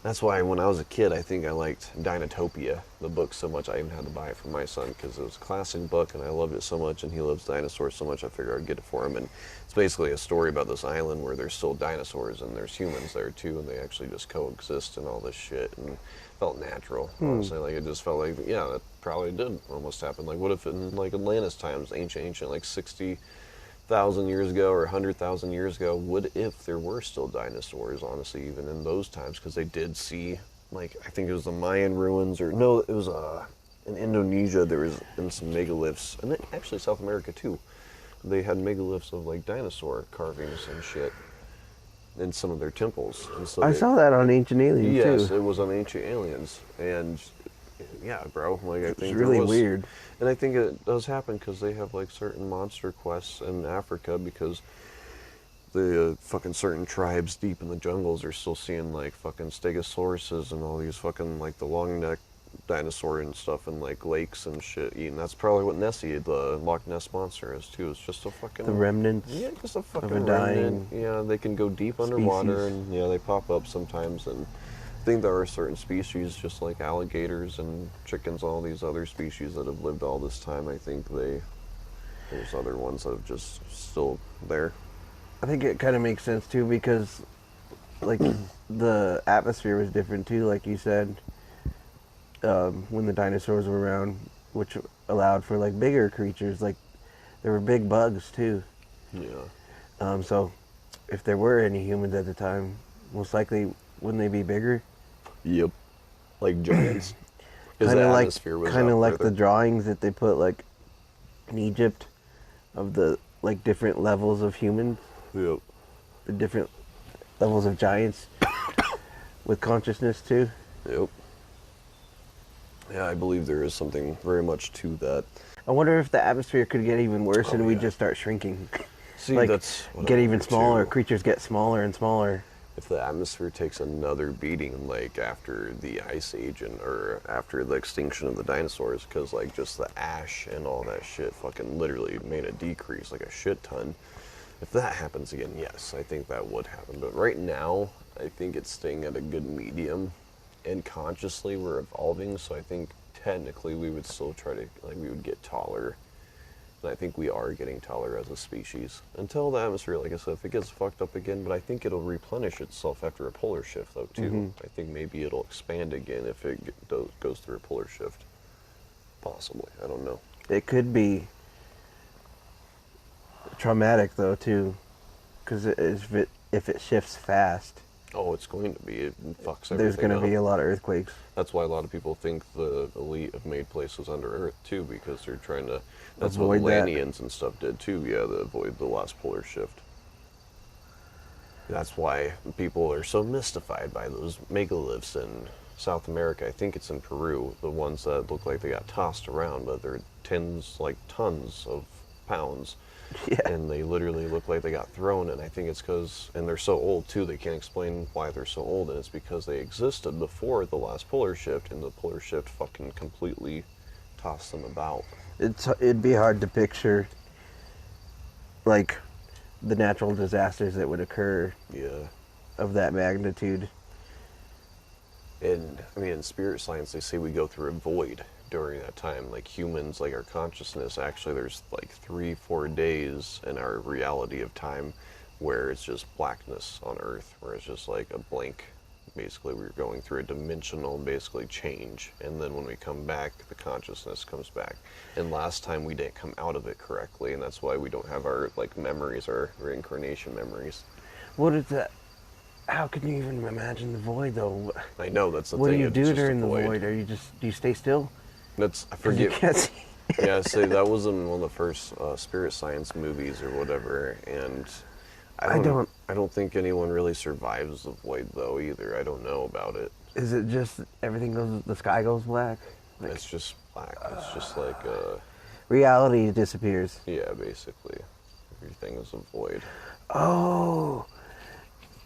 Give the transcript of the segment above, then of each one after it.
That's why when I was a kid, I think I liked Dinotopia, the book, so much. I even had to buy it for my son because it was a classic book and I loved it so much, and he loves dinosaurs so much, I figured I'd get it for him. And it's basically a story about this island where there's still dinosaurs and there's humans there too, and they actually just coexist and all this shit, and it felt natural, honestly. Like, it just felt like, yeah, that probably did almost happen. Like, what if in, like, Atlantis times, ancient, like 60,000 years ago or 100,000 years ago, what if there were still dinosaurs, honestly, even in those times? Because they did see, like, I think it was the Mayan ruins, or no, it was in Indonesia, there was in some megaliths, and actually South America too. They had megaliths of, like, dinosaur carvings and shit in some of their temples. And so I saw that on Ancient Aliens too. Yes, it was on Ancient Aliens, and yeah, bro, like, I think It's really there was, weird. and I think it does happen because they have, like, certain monster quests in Africa, because the fucking certain tribes deep in the jungles are still seeing, like, fucking stegosauruses and all these fucking, like, the long neck dinosaur and stuff in, like, lakes and shit eating. That's probably what Nessie, the Loch Ness monster, is too. It's just a fucking, The remnants. yeah, just a fucking of a dying remnant. Yeah, they can go deep underwater, species. and yeah, they pop up sometimes. And I think there are certain species, just like alligators and chickens, all these other species that have lived all this time. I think there's other ones that have just still there. I think it kind of makes sense too because, like, the atmosphere was different too, like you said, when the dinosaurs were around, which allowed for, like, bigger creatures. Like, there were big bugs too. Yeah. So, if there were any humans at the time, most likely wouldn't they be bigger? Yep. Like giants. 'Cause Kind the of like, atmosphere was kind of out like the further. drawings that they put, like, in Egypt, of the, like, different levels of humans, Yep. the different levels of giants with consciousness too. Yep. Yeah, I believe there is something very much to that. I wonder if the atmosphere could get even worse and we yeah. just start shrinking. See, Like, that's what get I even wonder, smaller. too. Creatures get smaller and smaller. If the atmosphere takes another beating, like after the ice age or after the extinction of the dinosaurs, because, like, just the ash and all that shit fucking literally made a decrease, like, a shit ton. If that happens again, yes, I think that would happen. But right now, I think it's staying at a good medium, and consciously we're evolving, so I think technically we would still try to, like, we would get taller. And I think we are getting taller as a species. Until the atmosphere, like I said, if it gets fucked up again, but I think it'll replenish itself after a polar shift, though, too. I think maybe it'll expand again if it goes through a polar shift. Possibly. I don't know. It could be traumatic though too, because if it shifts fast, Oh, it's going to be. It fucks everything there's going to up. be a lot of earthquakes. That's why a lot of people think the elite have made places under Earth, too, because they're trying to... That's Avoid what that. Atlanteans and stuff did, too, yeah, to avoid the last polar shift. That's why people are so mystified by those megaliths in South America. I think it's in Peru, the ones that look like they got tossed around, but they're tons of pounds. Yeah. And they literally look like they got thrown, and I think it's because, and they're so old too, they can't explain why they're so old, and it's because they existed before the last polar shift, and the polar shift fucking completely tossed them about. It'd be hard to picture, like, the natural disasters that would occur Yeah. of that magnitude. And, I mean, in spirit science, they say we go through a void during that time. Like, humans, like, our consciousness, actually, there's, like, 3-4 days in our reality of time where it's just blackness on Earth, where it's just, like, a blank. Basically, we're going through a dimensional, basically, change. And then when we come back, the consciousness comes back. And last time, we didn't come out of it correctly, and that's why we don't have our, like, memories, our reincarnation memories. What is that? How can you even imagine the void though? I know, that's the What thing. do you it's do just a during the void? Do you stay still? That's, I 'Cause you forget. can't see. Yeah, see, that was in one of the first spirit science movies or whatever, and I don't think anyone really survives the void though either. I don't know about it. Is it just the sky goes black? Like, It's just black. It's just like reality disappears. yeah, basically everything is a void. Oh,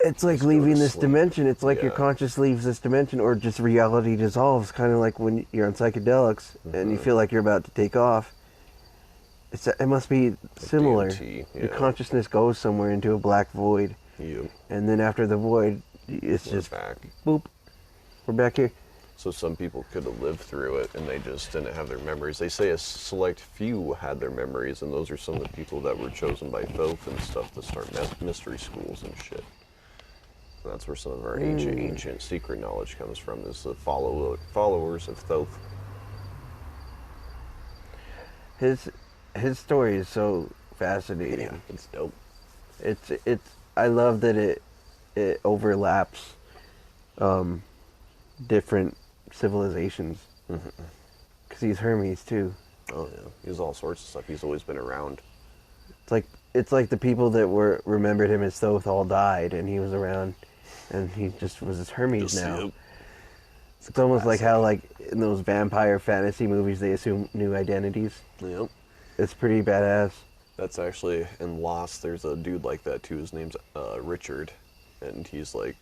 it's like Just go to leaving this sleep. dimension. It's like your Yeah. conscious leaves this dimension, or just reality dissolves. Kind of like when you're on psychedelics and you feel like you're about to take off. It must be similar. DMT, Your yeah. consciousness goes somewhere into a black void, Yep. and then after the void, it's We're just back. boop. We're back here. So some people could have lived through it and they just didn't have their memories. They say a select few had their memories, and those are some of the people that were chosen by Thoth and stuff to start mystery schools and shit. And that's where some of our ancient secret knowledge comes from, is the followers of Thoth. His story is so fascinating. Yeah, it's dope. It's I love that it overlaps different civilizations. Because he's Hermes too. Oh yeah, he's all sorts of stuff. He's always been around. It's like the people that remembered him as Thoth all died, and he was around, and he just was as Hermes now. Yep. It's almost like how, like, in those vampire fantasy movies, they assume new identities. Yep. It's pretty badass. That's actually in Lost. There's a dude like that too. His name's Richard, and he's like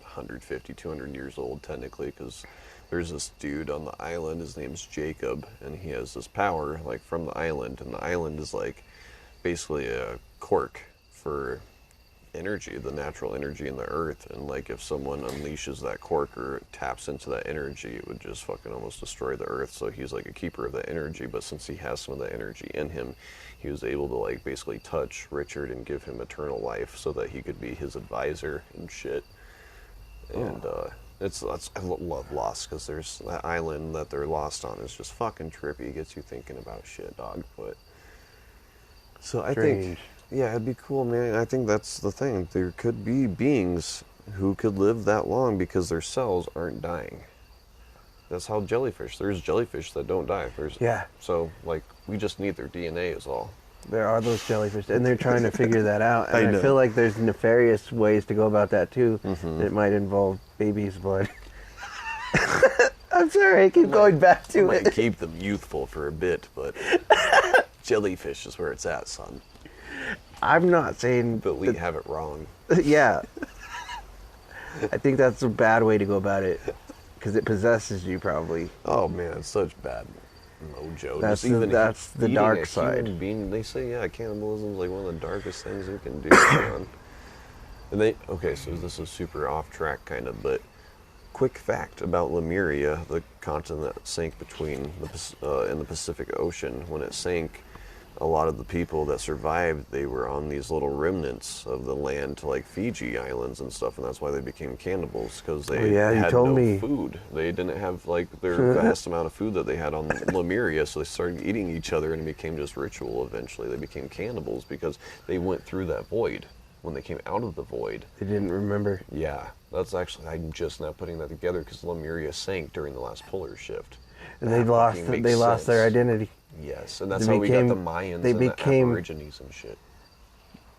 150, 200 years old technically, because there's this dude on the island. His name's Jacob, and he has this power like from the island, and the island is like basically a cork for energy, the natural energy in the earth, and like if someone unleashes that cork or taps into that energy, it would just fucking almost destroy the earth. So he's like a keeper of that energy, but since he has some of that energy in him, he was able to like basically touch Richard and give him eternal life so that he could be his advisor and shit. And I love Lost, because there's that island that they're lost on is just fucking trippy. It gets you thinking about shit, dog. But so I think, yeah, it'd be cool, man. I think that's the thing. There could be beings who could live that long because their cells aren't dying. That's how there's jellyfish that don't die. Yeah. So, like, we just need their DNA is all. There are those jellyfish, and they're trying to figure that out. And I know. I feel like there's nefarious ways to go about that too. It might involve baby's blood. I'm sorry, I keep going back to Might it. keep them youthful for a bit, but jellyfish is where it's at, son. I'm not saying, But we have it wrong. yeah. I think that's a bad way to go about it, because it possesses you probably. Oh man, it's such bad mojo. That's Just even that's the eating dark a side. human being, they say, yeah, cannibalism is like one of the darkest things we can do. Man. And so this is super off track kind of, but quick fact about Lemuria, the continent that sank between in the Pacific Ocean. When it sank, a lot of the people that survived, they were on these little remnants of the land to like Fiji Islands and stuff, and that's why they became cannibals, because they had no food. They didn't have like their vast amount of food that they had on Lemuria, so they started eating each other, and it became just ritual. Eventually, they became cannibals because they went through that void. When they came out of the void, They didn't remember. yeah, that's actually, I'm just now putting that together, because Lemuria sank during the last polar shift. And That they lost fucking makes their sense. identity. Yes, and that's They how we got became- the Mayans they and became- the Aborigines and shit.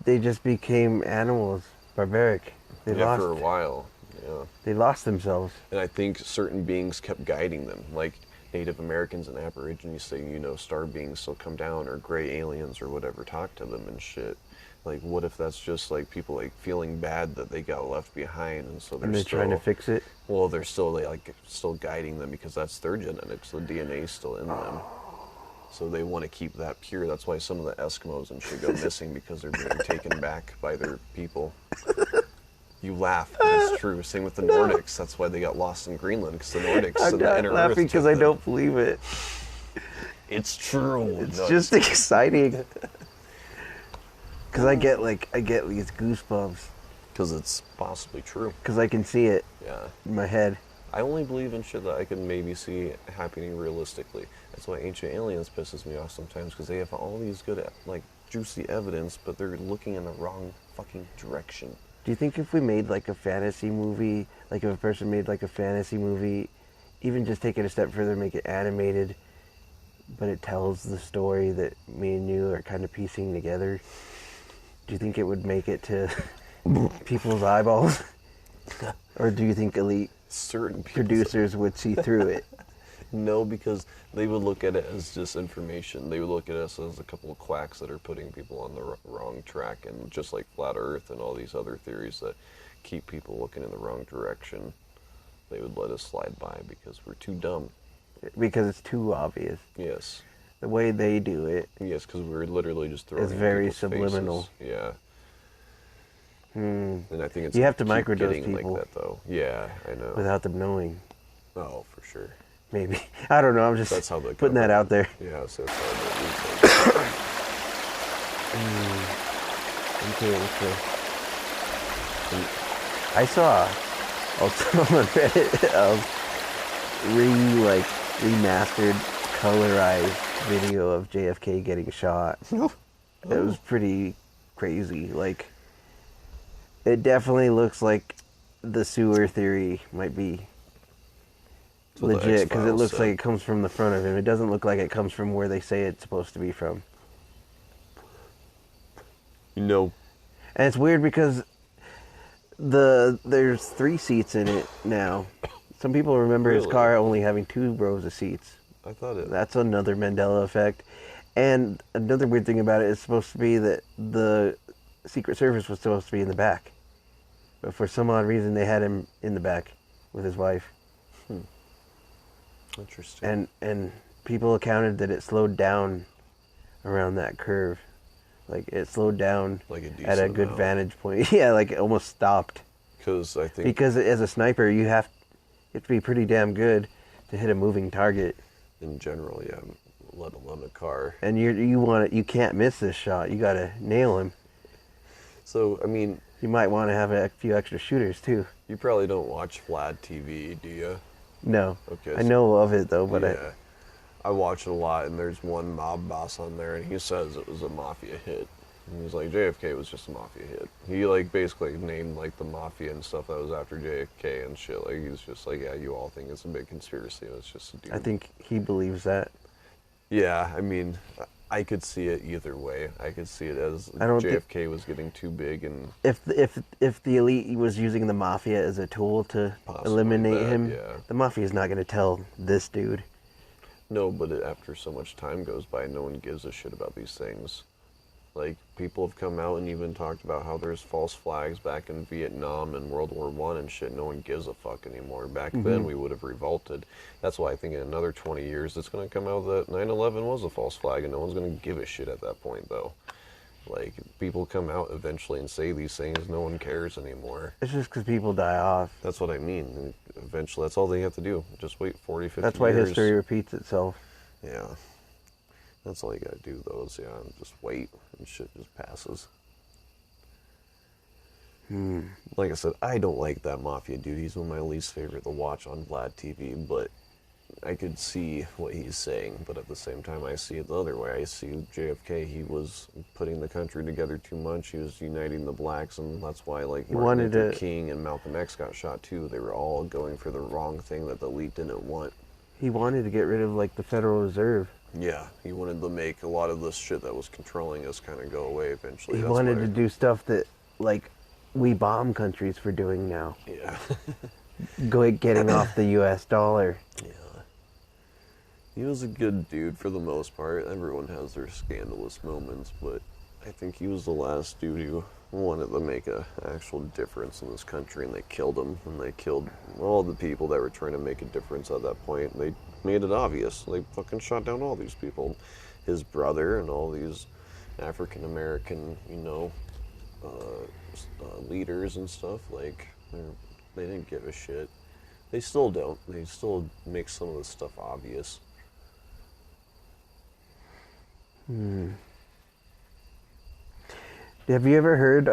They just became animals, barbaric. They lost. For a while, yeah. They lost themselves. And I think certain beings kept guiding them, like Native Americans and Aborigines say, star beings still come down, or gray aliens or whatever talk to them and shit. Like, what if that's just like people like feeling bad that they got left behind, and so they're still trying to fix it. Well, they're still still guiding them because that's their genetics. The DNA is still in them. So they want to keep that pure. That's why some of the Eskimos and shit go missing, because they're being taken back by their people. You laugh, but it's true. Same with the Nordics. That's why they got lost in Greenland, because the Nordics I'm and the not inner laughing Earth because took I them. don't believe it. It's true. It's just exciting. Because I get these goosebumps. Because it's possibly true. Because I can see it Yeah. in my head. I only believe in shit that I can maybe see happening realistically. That's why Ancient Aliens pisses me off sometimes, because they have all these good, like, juicy evidence, but they're looking in the wrong fucking direction. Do you think if we made like a fantasy movie, like if a person made like a fantasy movie, even just take it a step further, make it animated, but it tells the story that me and you are kind of piecing together, do you think it would make it to people's eyeballs? Or do you think elite Certain people producers would see through it? No, because they would look at it as just information. They would look at us as a couple of quacks that are putting people on the wrong track, and just like Flat Earth and all these other theories that keep people looking in the wrong direction, they would let us slide by because we're too dumb. Because it's too obvious. Yes. The way they do it. Yes, because we're literally just throwing It's it in very people's subliminal. faces. Yeah. And I think it's You have to keep microdose getting people. like that though. Yeah, I know. without them knowing. Oh, for sure. Maybe. I don't know. I'm just That's how the putting that out there. Yeah, so that's how the Okay. I saw also on Reddit remastered, colorized video of JFK getting shot. It was pretty crazy. Like, it definitely looks like the sewer theory might be So the legit, because it X-Files looks said. like it comes from the front of him. It doesn't look like it comes from where they say it's supposed to be from. You know, And it's weird because there's 3 seats in it now. Some people remember his Really? car only having 2 rows of seats. I thought it. That's another Mandela effect. And another weird thing about it is supposed to be that the Secret Service was supposed to be in the back. But for some odd reason, they had him in the back with his wife. Interesting. And people accounted that it slowed down around that curve. Like, it slowed down Like a at a decent good amount. vantage point. Yeah, like it almost stopped. Because I think Because as a sniper, you have to be pretty damn good to hit a moving target. in general, yeah, let alone a car. And you can't miss this shot. You got to nail him. So, I mean, You might want to have a few extra shooters too. you probably don't watch Vlad TV, do you? No. Okay. I know of it though, but yeah. I watch it a lot, and there's one mob boss on there, and he says it was a mafia hit. And he's like, JFK was just a mafia hit. He, like, basically named, like, the mafia and stuff that was after JFK and shit. Like, he's just like, yeah, you all think it's a big conspiracy, and it's just a dude. I think he believes that. Yeah, I mean, I could see it either way. I could see it as I don't JFK was getting too big, and If the elite was using the mafia as a tool to Possibly eliminate that, him, yeah. the mafia is not going to tell this dude. no, but after so much time goes by, no one gives a shit about these things. Like, people have come out and even talked about how there's false flags back in Vietnam and World War One and shit. No one gives a fuck anymore. Back then, we would have revolted. That's why I think in another 20 years, it's going to come out that 9/11 was a false flag, and no one's going to give a shit at that point, though. Like, people come out eventually and say these things, no one cares anymore. It's just because people die off. That's what I mean. Eventually, that's all they have to do. Just wait 40, 50 That's why years. history repeats itself. Yeah. That's all you gotta do, though, is, yeah, just wait, and shit just passes. Like I said, I don't like that Mafia dude. He's one of my least favorite to watch on Vlad TV, but I could see what he's saying. But at the same time, I see it the other way. I see JFK, he was putting the country together too much. He was uniting the blacks, and that's why, like, Martin wanted Luther to- King and Malcolm X got shot, too. They were all going for the wrong thing that the elite didn't want. He wanted to get rid of like the Federal Reserve. Yeah, he wanted to make a lot of this shit that was controlling us kind of go away eventually. He That's wanted why- to do stuff that like we bomb countries for doing now. Yeah. Getting off the U.S. dollar. Yeah. He was a good dude for the most part. Everyone has their scandalous moments, but I think he was the last dude who wanted to make a actual difference in this country, and they killed him, and they killed all the people that were trying to make a difference at that point. They made it obvious. They fucking shot down all these people. His brother and all these African American, leaders and stuff. Like, they didn't give a shit. They still don't. They still make some of this stuff obvious. Have you ever heard